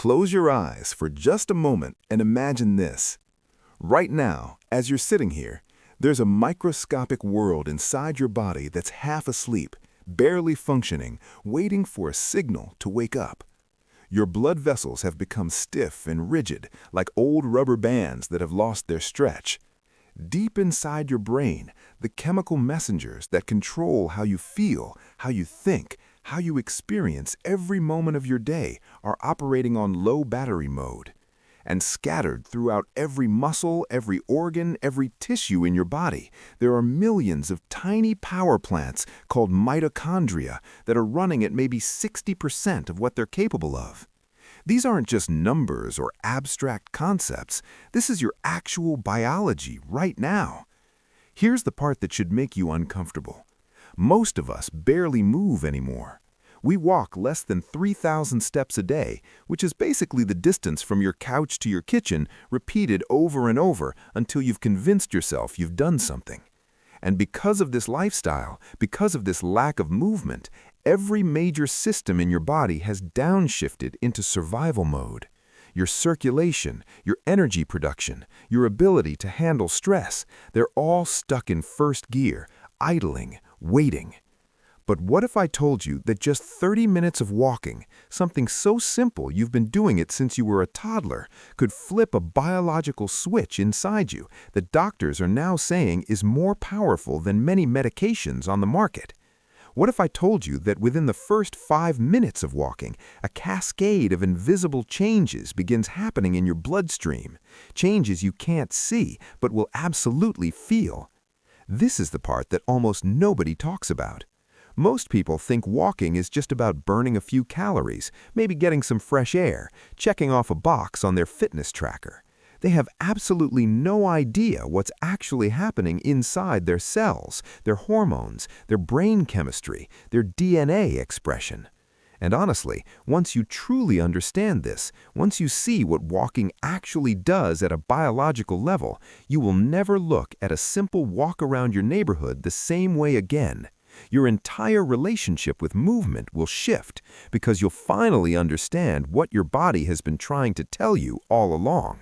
Close your eyes for just a moment and imagine this. Right now, as you're sitting here, there's a microscopic world inside your body that's half asleep, barely functioning, waiting for a signal to wake up. Your blood vessels have become stiff and rigid, like old rubber bands that have lost their stretch. Deep inside your brain, the chemical messengers that control how you feel, how you think, how you experience every moment of your day are operating on low battery mode. And scattered throughout every muscle, every organ, every tissue in your body, there are millions of tiny power plants called mitochondria that are running at maybe 60% of what they're capable of. These aren't just numbers or abstract concepts. This is your actual biology right now. Here's the part that should make you uncomfortable. Most of us barely move anymore. We walk less than 3,000 steps a day, which is basically the distance from your couch to your kitchen, repeated over and over until you've convinced yourself you've done something. And because of this lifestyle, because of this lack of movement, every major system in your body has downshifted into survival mode. Your circulation, your energy production, your ability to handle stress, they're all stuck in first gear, idling, waiting. But what if I told you that just 30 minutes of walking, something so simple you've been doing it since you were a toddler, could flip a biological switch inside you that doctors are now saying is more powerful than many medications on the market? What if I told you that within the first 5 minutes of walking, a cascade of invisible changes begins happening in your bloodstream, changes you can't see but will absolutely feel? This is the part that almost nobody talks about. Most people think walking is just about burning a few calories, maybe getting some fresh air, checking off a box on their fitness tracker. They have absolutely no idea what's actually happening inside their cells, their hormones, their brain chemistry, their DNA expression. And honestly, once you truly understand this, once you see what walking actually does at a biological level, you will never look at a simple walk around your neighborhood the same way again. Your entire relationship with movement will shift because you'll finally understand what your body has been trying to tell you all along.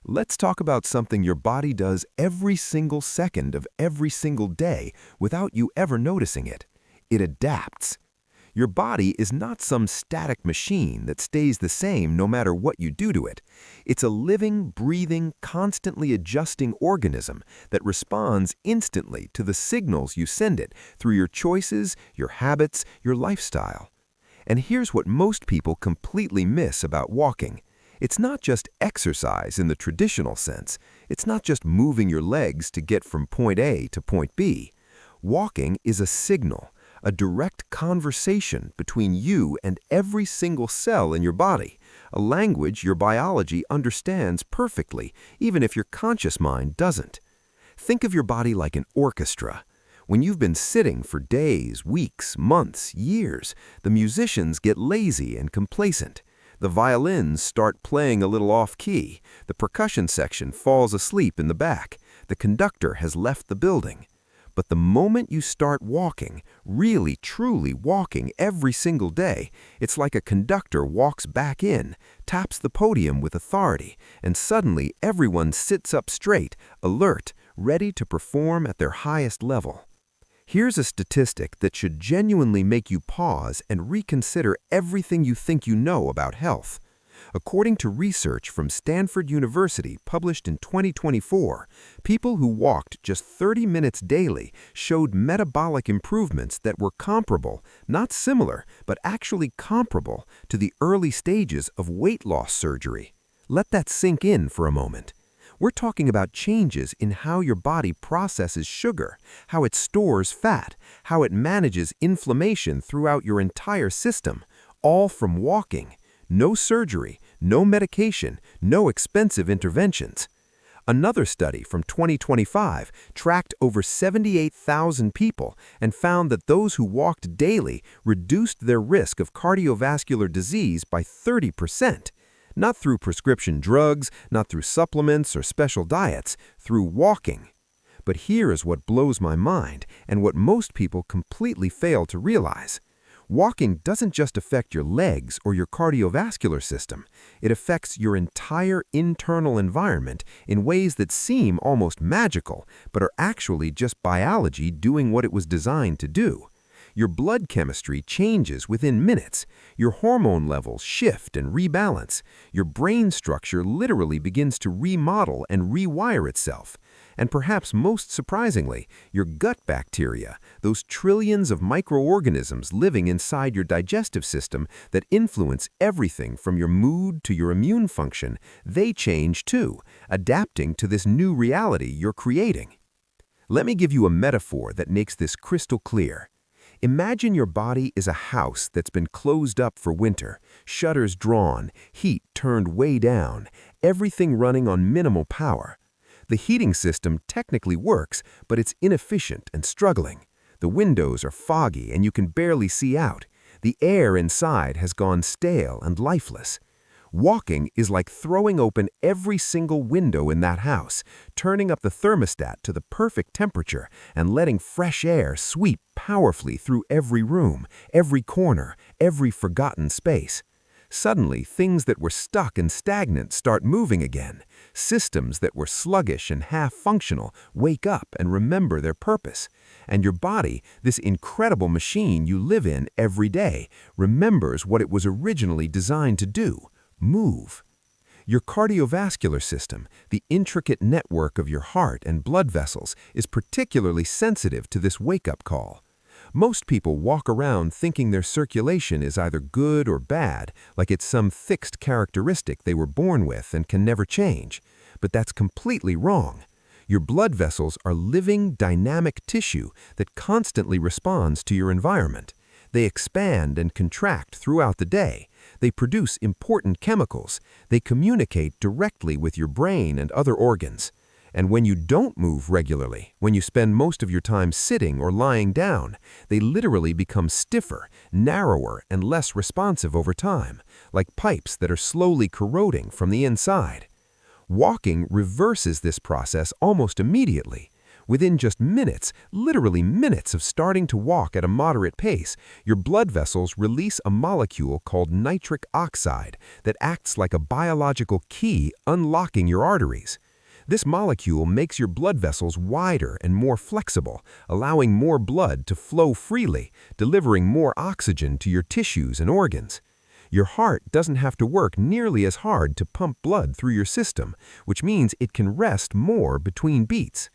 Let's talk about something your body does every single second of every single day without you ever noticing it. It adapts. Your body is not some static machine that stays the same no matter what you do to it. It's a living, breathing, constantly adjusting organism that responds instantly to the signals you send it through your choices, your habits, your lifestyle. And here's what most people completely miss about walking. It's not just exercise in the traditional sense. It's not just moving your legs to get from point A to point B. Walking is a signal, a direct conversation between you and every single cell in your body, a language your biology understands perfectly, even if your conscious mind doesn't. Think of your body like an orchestra. When you've been sitting for days, weeks, months, years, the musicians get lazy and complacent. The violins start playing a little off-key. The percussion section falls asleep in the back. The conductor has left the building. But the moment you start walking, really, truly walking every single day, it's like a conductor walks back in, taps the podium with authority, and suddenly everyone sits up straight, alert, ready to perform at their highest level. Here's a statistic that should genuinely make you pause and reconsider everything you think you know about health. According to research from Stanford University published in 2024, people who walked just 30 minutes daily showed metabolic improvements that were comparable, not similar, but actually comparable to the early stages of weight loss surgery. Let that sink in for a moment. We're talking about changes in how your body processes sugar, how it stores fat, how it manages inflammation throughout your entire system, all from walking. No surgery, no medication, no expensive interventions. Another study from 2025 tracked over 78,000 people and found that those who walked daily reduced their risk of cardiovascular disease by 30%. Not through prescription drugs, not through supplements or special diets, through walking. But here is what blows my mind and what most people completely fail to realize. Walking doesn't just affect your legs or your cardiovascular system. It affects your entire internal environment in ways that seem almost magical, but are actually just biology doing what it was designed to do. Your blood chemistry changes within minutes. Your hormone levels shift and rebalance. Your brain structure literally begins to remodel and rewire itself. And perhaps most surprisingly, your gut bacteria, those trillions of microorganisms living inside your digestive system that influence everything from your mood to your immune function, they change too, adapting to this new reality you're creating. Let me give you a metaphor that makes this crystal clear. Imagine your body is a house that's been closed up for winter, shutters drawn, heat turned way down, everything running on minimal power. The heating system technically works, but it's inefficient and struggling. The windows are foggy and you can barely see out. The air inside has gone stale and lifeless. Walking is like throwing open every single window in that house, turning up the thermostat to the perfect temperature, and letting fresh air sweep powerfully through every room, every corner, every forgotten space. Suddenly, things that were stuck and stagnant start moving again. Systems that were sluggish and half-functional wake up and remember their purpose. And your body, this incredible machine you live in every day, remembers what it was originally designed to do: move. Your cardiovascular system, the intricate network of your heart and blood vessels, is particularly sensitive to this wake-up call. Most people walk around thinking their circulation is either good or bad, like it's some fixed characteristic they were born with and can never change. But that's completely wrong. Your blood vessels are living, dynamic tissue that constantly responds to your environment. They expand and contract throughout the day. They produce important chemicals. They communicate directly with your brain and other organs. And when you don't move regularly, when you spend most of your time sitting or lying down, they literally become stiffer, narrower, and less responsive over time, like pipes that are slowly corroding from the inside. Walking reverses this process almost immediately. Within just minutes, literally minutes of starting to walk at a moderate pace, your blood vessels release a molecule called nitric oxide that acts like a biological key unlocking your arteries. This molecule makes your blood vessels wider and more flexible, allowing more blood to flow freely, delivering more oxygen to your tissues and organs. Your heart doesn't have to work nearly as hard to pump blood through your system, which means it can rest more between beats.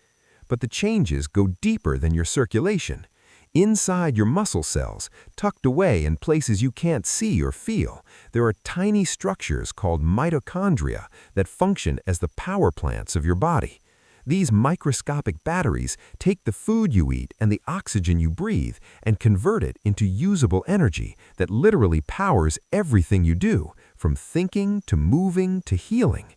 But the changes go deeper than your circulation. Inside your muscle cells, tucked away in places you can't see or feel, there are tiny structures called mitochondria that function as the power plants of your body. These microscopic batteries take the food you eat and the oxygen you breathe and convert it into usable energy that literally powers everything you do, from thinking to moving to healing.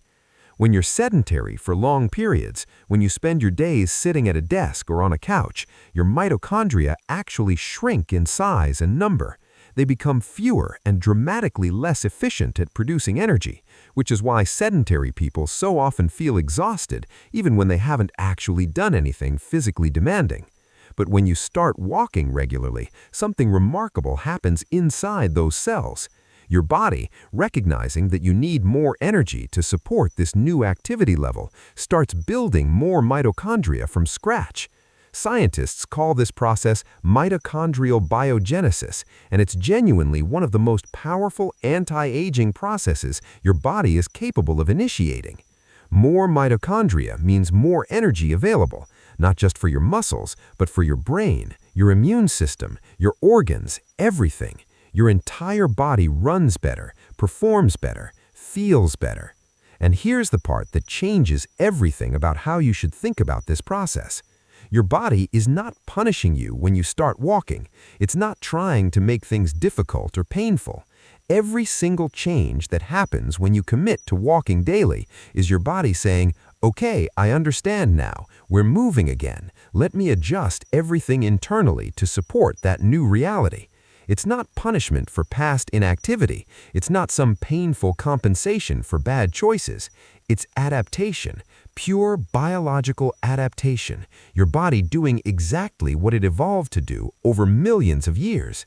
When you're sedentary for long periods, when you spend your days sitting at a desk or on a couch, your mitochondria actually shrink in size and number. They become fewer and dramatically less efficient at producing energy, which is why sedentary people so often feel exhausted even when they haven't actually done anything physically demanding. But when you start walking regularly, something remarkable happens inside those cells. Your body, recognizing that you need more energy to support this new activity level, starts building more mitochondria from scratch. Scientists call this process mitochondrial biogenesis, and it's genuinely one of the most powerful anti-aging processes your body is capable of initiating. More mitochondria means more energy available, not just for your muscles, but for your brain, your immune system, your organs, everything. Your entire body runs better, performs better, feels better. And here's the part that changes everything about how you should think about this process. Your body is not punishing you when you start walking. It's not trying to make things difficult or painful. Every single change that happens when you commit to walking daily is your body saying, "Okay, I understand now. We're moving again. Let me adjust everything internally to support that new reality." It's not punishment for past inactivity. It's not some painful compensation for bad choices. It's adaptation, pure biological adaptation, your body doing exactly what it evolved to do over millions of years.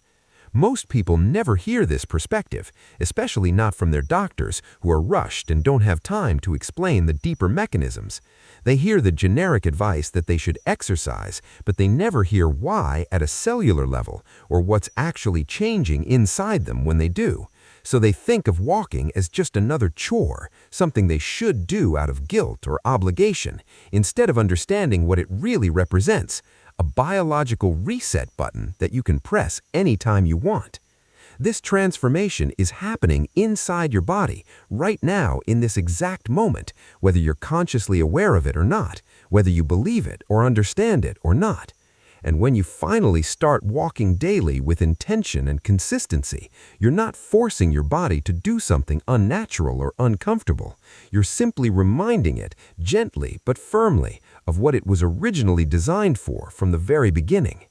Most people never hear this perspective, especially not from their doctors who are rushed and don't have time to explain the deeper mechanisms. They hear the generic advice that they should exercise, but they never hear why at a cellular level or what's actually changing inside them when they do. So they think of walking as just another chore, something they should do out of guilt or obligation, instead of understanding what it really represents, a biological reset button that you can press anytime you want. This transformation is happening inside your body right now in this exact moment, whether you're consciously aware of it or not, whether you believe it or understand it or not. And when you finally start walking daily with intention and consistency, you're not forcing your body to do something unnatural or uncomfortable. You're simply reminding it, gently but firmly, of what it was originally designed for from the very beginning.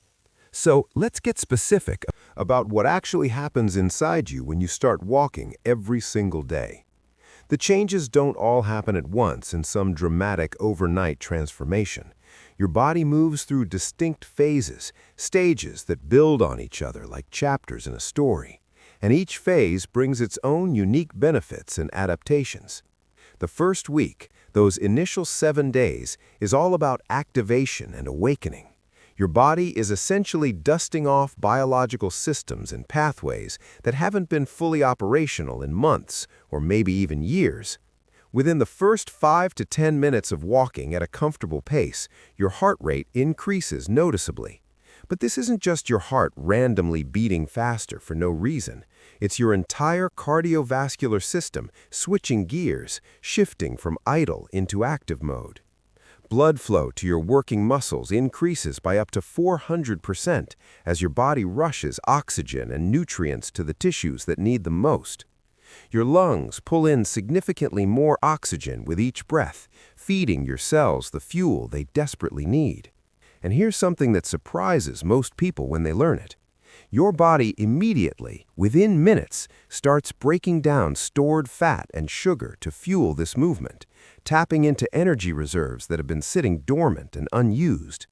So let's get specific about what actually happens inside you when you start walking every single day. The changes don't all happen at once in some dramatic overnight transformation. Your body moves through distinct phases, stages that build on each other like chapters in a story. And each phase brings its own unique benefits and adaptations. The first week, those initial 7 days, is all about activation and awakening. Your body is essentially dusting off biological systems and pathways that haven't been fully operational in months or maybe even years. Within the first 5 to 10 minutes of walking at a comfortable pace, your heart rate increases noticeably. But this isn't just your heart randomly beating faster for no reason. It's your entire cardiovascular system switching gears, shifting from idle into active mode. Blood flow to your working muscles increases by up to 400% as your body rushes oxygen and nutrients to the tissues that need them most. Your lungs pull in significantly more oxygen with each breath, feeding your cells the fuel they desperately need. And here's something that surprises most people when they learn it. Your body immediately, within minutes, starts breaking down stored fat and sugar to fuel this movement, tapping into energy reserves that have been sitting dormant and unused.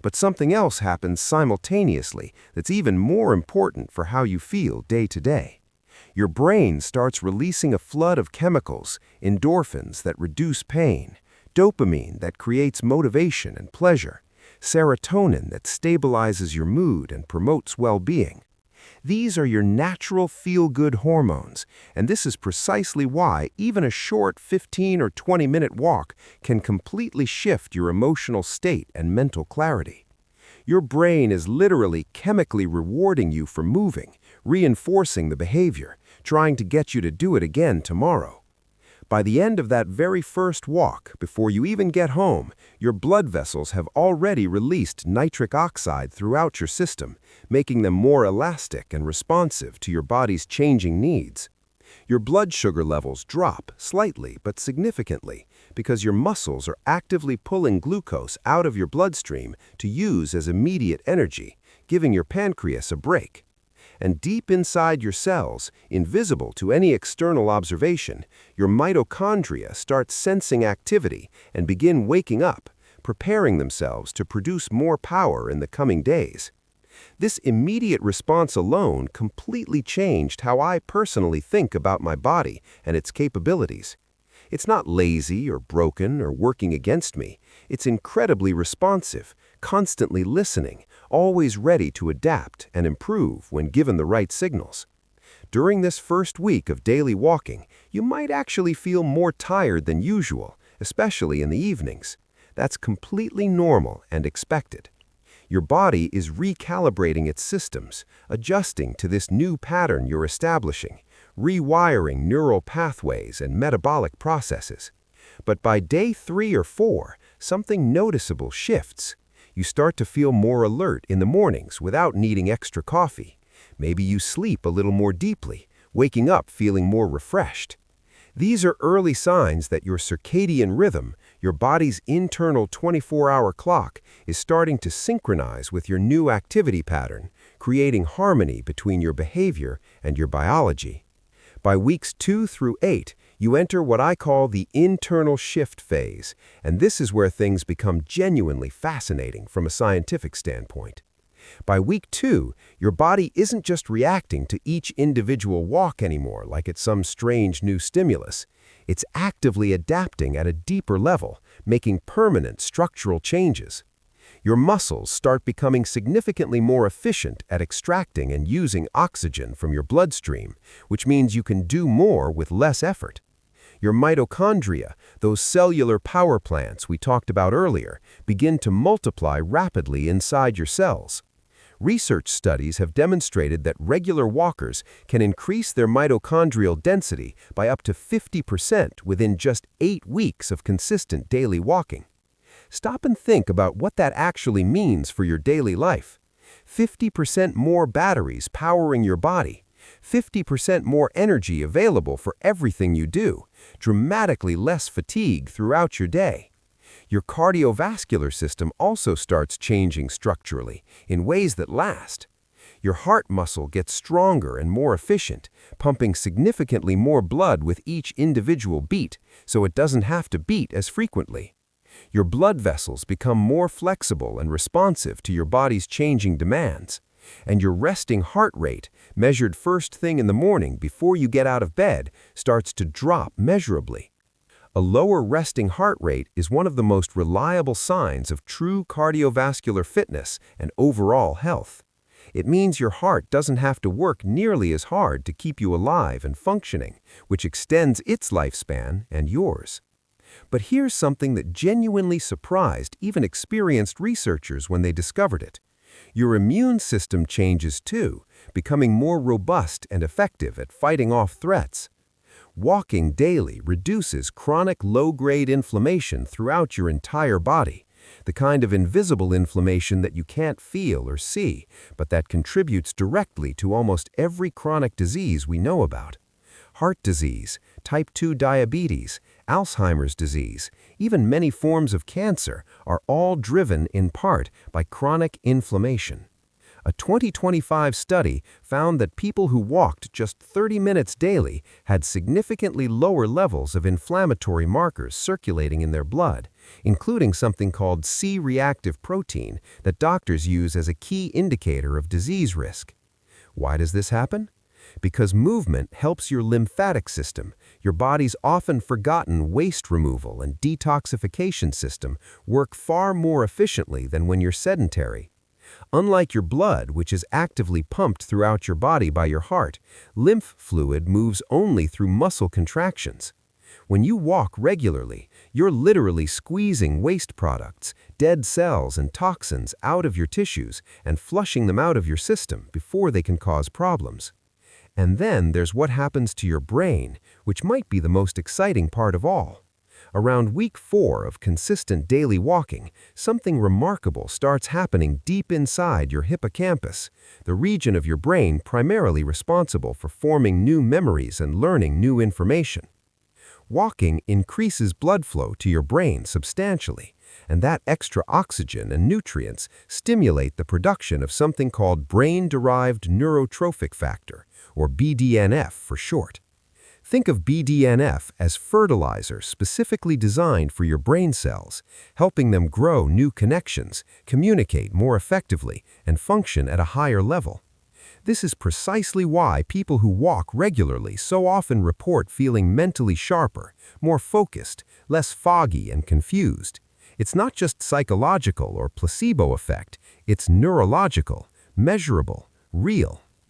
But something else happens simultaneously that's even more important for how you feel day to day. Your brain starts releasing a flood of chemicals, endorphins that reduce pain, dopamine that creates motivation and pleasure, serotonin that stabilizes your mood and promotes well-being. These are your natural feel-good hormones, and this is precisely why even a short 15 or 20-minute walk can completely shift your emotional state and mental clarity. Your brain is literally chemically rewarding you for moving, reinforcing the behavior, trying to get you to do it again tomorrow. By the end of that very first walk, before you even get home, your blood vessels have already released nitric oxide throughout your system, making them more elastic and responsive to your body's changing needs. Your blood sugar levels drop slightly but significantly because your muscles are actively pulling glucose out of your bloodstream to use as immediate energy, giving your pancreas a break. And deep inside your cells, invisible to any external observation, your mitochondria start sensing activity and begin waking up, preparing themselves to produce more power in the coming days. This immediate response alone completely changed how I personally think about my body and its capabilities. It's not lazy or broken or working against me. It's incredibly responsive, constantly listening, always ready to adapt and improve when given the right signals. During this first week of daily walking, you might actually feel more tired than usual, especially in the evenings. That's completely normal and expected. Your body is recalibrating its systems, adjusting to this new pattern you're establishing, rewiring neural pathways and metabolic processes. But by day 3 or 4, something noticeable shifts. You start to feel more alert in the mornings without needing extra coffee. Maybe you sleep a little more deeply, waking up feeling more refreshed. These are early signs that your circadian rhythm, your body's internal 24-hour clock, is starting to synchronize with your new activity pattern, creating harmony between your behavior and your biology. By weeks 2 through 8, you enter what I call the internal shift phase, and this is where things become genuinely fascinating from a scientific standpoint. By week 2, your body isn't just reacting to each individual walk anymore like it's some strange new stimulus. It's actively adapting at a deeper level, making permanent structural changes. Your muscles start becoming significantly more efficient at extracting and using oxygen from your bloodstream, which means you can do more with less effort. Your mitochondria, those cellular power plants we talked about earlier, begin to multiply rapidly inside your cells. Research studies have demonstrated that regular walkers can increase their mitochondrial density by up to 50% within just 8 weeks of consistent daily walking. Stop and think about what that actually means for your daily life. 50% more batteries powering your body, 50% more energy available for everything you do, dramatically less fatigue throughout your day. Your cardiovascular system also starts changing structurally in ways that last. Your heart muscle gets stronger and more efficient, pumping significantly more blood with each individual beat, so it doesn't have to beat as frequently. Your blood vessels become more flexible and responsive to your body's changing demands. And your resting heart rate, measured first thing in the morning before you get out of bed, starts to drop measurably. A lower resting heart rate is one of the most reliable signs of true cardiovascular fitness and overall health. It means your heart doesn't have to work nearly as hard to keep you alive and functioning, which extends its lifespan and yours. But here's something that genuinely surprised even experienced researchers when they discovered it. Your immune system changes too, becoming more robust and effective at fighting off threats. Walking daily reduces chronic low-grade inflammation throughout your entire body, the kind of invisible inflammation that you can't feel or see, but that contributes directly to almost every chronic disease we know about. Heart disease, type 2 diabetes, Alzheimer's disease, even many forms of cancer are all driven in part by chronic inflammation. A 2025 study found that people who walked just 30 minutes daily had significantly lower levels of inflammatory markers circulating in their blood, including something called C-reactive protein that doctors use as a key indicator of disease risk. Why does this happen? Because movement helps your lymphatic system, your body's often forgotten waste removal and detoxification system, work far more efficiently than when you're sedentary. Unlike your blood, which is actively pumped throughout your body by your heart, lymph fluid moves only through muscle contractions. When you walk regularly, you're literally squeezing waste products, dead cells and toxins out of your tissues and flushing them out of your system before they can cause problems. And then there's what happens to your brain, which might be the most exciting part of all. Around week 4 of consistent daily walking, something remarkable starts happening deep inside your hippocampus, the region of your brain primarily responsible for forming new memories and learning new information. Walking increases blood flow to your brain substantially, and that extra oxygen and nutrients stimulate the production of something called brain-derived neurotrophic factor, or BDNF for short. Think of BDNF as fertilizer specifically designed for your brain cells, helping them grow new connections, communicate more effectively, and function at a higher level. This is precisely why people who walk regularly so often report feeling mentally sharper, more focused, less foggy and confused. It's not just psychological or placebo effect, it's neurological, measurable, real.